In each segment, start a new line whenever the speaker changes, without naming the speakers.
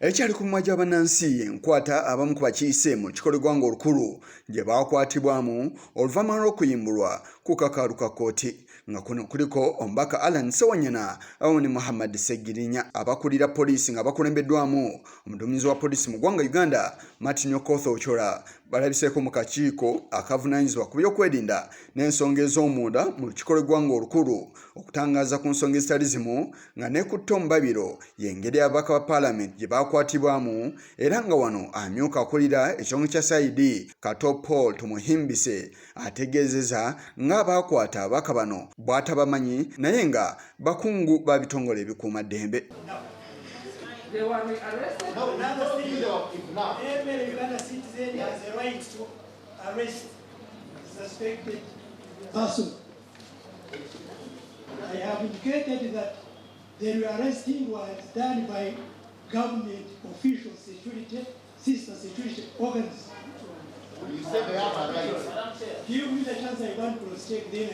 Ekyali ku mumwa gy'abannansi enkwata abamu ku bakiise mu kikolebwa ng'olukulu gye baakwatibwamu oluvannyuma lw'okuyimbulwa ku kakaalu ka kkooti nga kuno kuliko Ababaka Allan Ssewanyana awamu ne Muhammad Ssegirinya. Abakulira poliisi nga bakulembeddwamu omuduumizi wa poliisi mu ggwanga Uganda Martin Okoth balabiseeko mu kakiiko akavunaanyizibwa ku by'okwerinda n'ensonga ez'omunda mu kikolebwa ng'olukulu okutangaaza ku nsonga ezitali zimu nga n'ekutte omubabiro y'engeri ababaka ba paalamenti gye baakwatibwamu era nga wano amyuka akulira ekitongole kya Saidi Kato Paul tumuhimbise ategeezeza ng'abaakwata ababaka bano bw'atabamanyi naye nga bakungu ba bitongole ebikuumaddembe.
They were arrested.
No, another thing now. Every Uganda citizen has a right to arrest suspected person. I have indicated that the arresting was done by government officials, sister security organs.
You said they have a right.
Give me the chance I want to cross-check then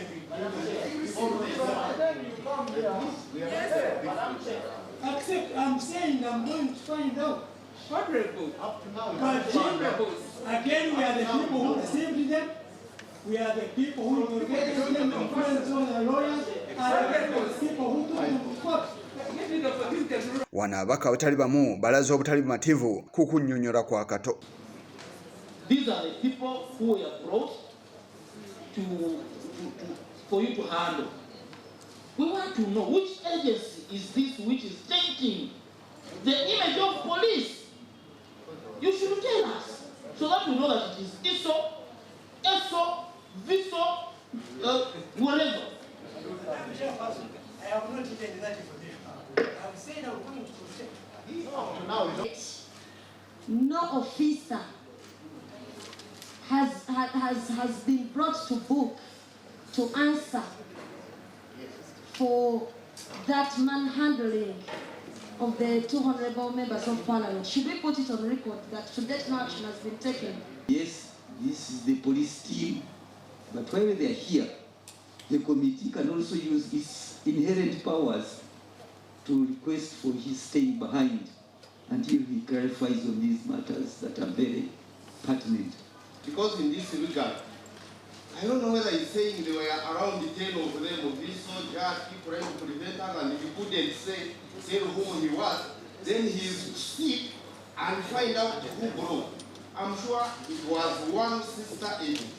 Except I'm saying I'm going to find out.
What report?
Up to now,
But again, we are the people who received them. We are the people who interrogated them, influenced all the lawyers, and the people who took them to court.
Wano ababaka abatali bamu balaze obutali bumativu ku kunnyonnyola kwa Kato.
These are the people who were brought for you to handle. We want to know which agency is this which is taking the image of police. You should tell us so that we know that it is ISO, ESO, VISO, whatever.
I have not even that information. I'm saying I'm going to protect.
No officer has been brought to book to answer for that manhandling of the two honorable members of parliament. Should we put it on record that to date no action has been taken?
Yes, this is the police team, but while they are here, the committee can also use its inherent powers to request for his staying behind until he clarifies on these matters that are very pertinent.
Because in this regard, I don't know whether he's saying they were around the 10 of them, of this soldier, people trying to prevent us, and he couldn't tell who he was. Then he's sick and find out who broke. I'm sure it was one sister agent.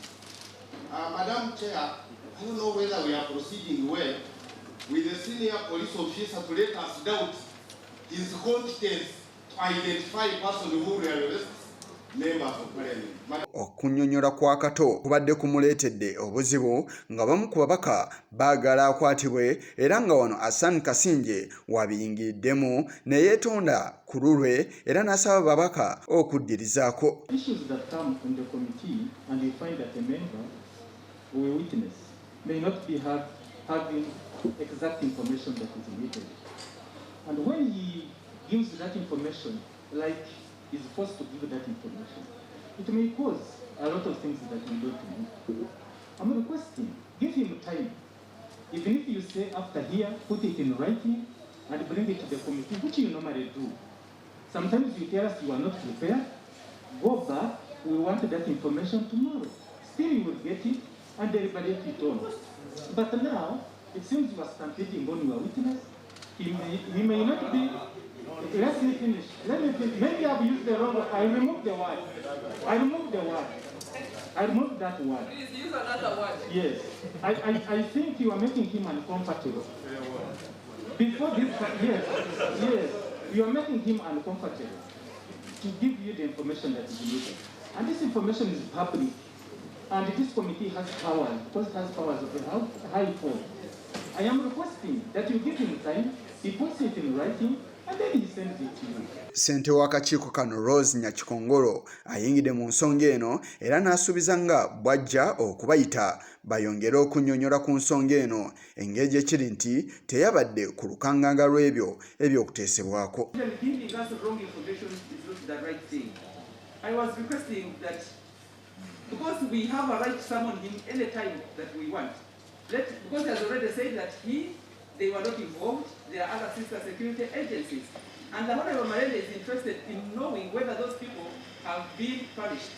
Madam Chair, I don't know whether we are proceeding well with the senior police officer to let us doubt his competence to identify a person who rearrests members of parliament.
Okunnyonnyola kwa Kato kubadde kumuleetedde obuzibu nga bamu ku babaka baagala akwatibwe era nga wano Hassan Kasinje wabiyingiriddemu ne yeetonda ku lulwe era n'asaba babaka okuddirizaako.
Issues that come from the committee and we find that a member or a witness may not be having exact information that is needed. And when he gives that information, like he's forced to give that information, it may cause a lot of things that we don't know. I'm requesting, give him time. Even if you say after here, put it in writing and bring it to the committee, which you normally do. Sometimes you tell us you are not prepared, go back, we want that information tomorrow. Still you will get it and deliberate it on. But now, it seems you are stampeding on your witness. He may not be. Let me finish. Maybe I've used the wrong word. I removed the word. I removed that word.
Please use another word.
Yes. I think you are making him uncomfortable. Before this, yes. You are making him uncomfortable to give you the information that is needed. And this information is public. And this committee has powers, because it has powers of a high court. I am requesting that you give him time, he puts it in writing, and then he sends it to you.
Ssente w'akakiiko kano Rose Nyakikongolo ayingidde mu nsonga eno era n'asuubiza nga bw'ajja okubayita bayongere okunnyonnyola ku nsonga eno engeri gye kiri nti teyabadde ku lukanganga lw'ebyo eby'okuteesebwako.
I was requesting that because we have a right to summon him any time that we want. Because he has already said that they were not involved, there are other sister security agencies. And the Honorable Marende is interested in knowing whether those people have been punished.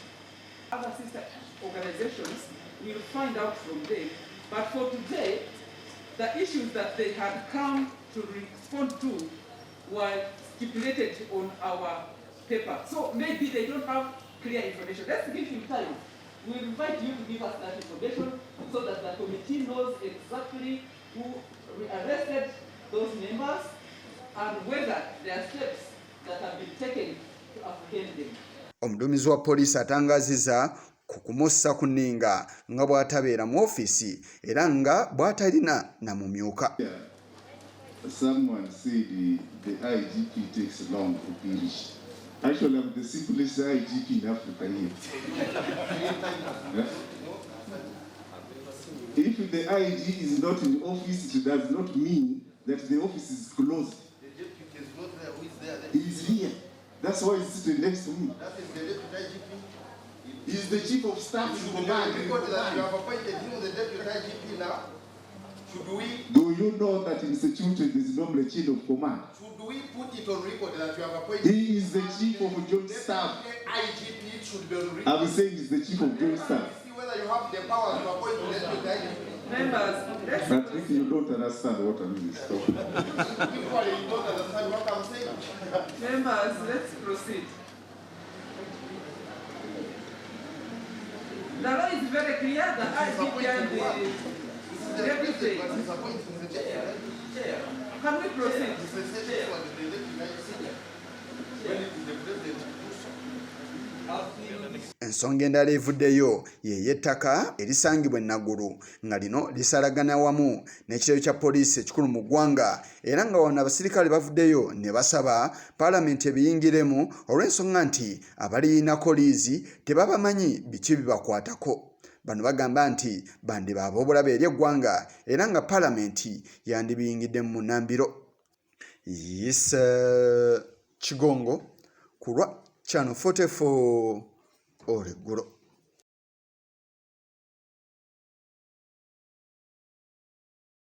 Other sister organizations will find out from them. But for today, the issues that they had come to respond to were stipulated on our paper. So maybe they don't have clear information. Let's give him time. We invite you to give us that information so that the committee knows exactly who arrested those members and whether there are steps that have been taken to apprehend them.
Omuduumizi wa poliisi atangazizza ku kumussa ku nninga nga bw'atabeera mu ofiisi era nga bw'atalina na mumyuka.
Someone said the IGP takes long to be reached. Actually, I'm the simplest IGP in Africa here. If the IG is not in office, it does not mean that the office is closed.
The deputy is not there. Who is there?
He is here. That's why he's sitting next to me.
That is the deputy IGP.
He's the chief of staff in command.
Record that you have appointed him the deputy IGP now. Should we?
Do you know that in security there is normally a chain of command?
Should we put it on record that you have appointed?
He is the chief of joint staff.
IGP should be on record.
I'm saying he's the chief of joint staff.
See whether you have the power to appoint the deputy IGP.
Members, let's
But if you don't understand what I'm doing, stop.
Equally, you don't understand what I'm saying.
Members, let's proceed. The law is very clear. The IGP and the deputy. Can we proceed?
Ensonga endala evuddeyo y'ettaka erisangibwa e Naguru nga lino lisalagana wamu n'ekirero kya poliisi ekikulu mu ggwanga era nga wano abasirikale bavuddeyo ne basaba paalamenti ebiyingiremu olw'ensonga nti abaliyinako liizi tebabamanyi biki bibakwatako. Bano bagamba nti bandiba ab'obulabe eri eggwanga era nga paalamenti yandibiyingidde mu Nambiro. Kigongo ku lwa Channel 44 Oleggulo.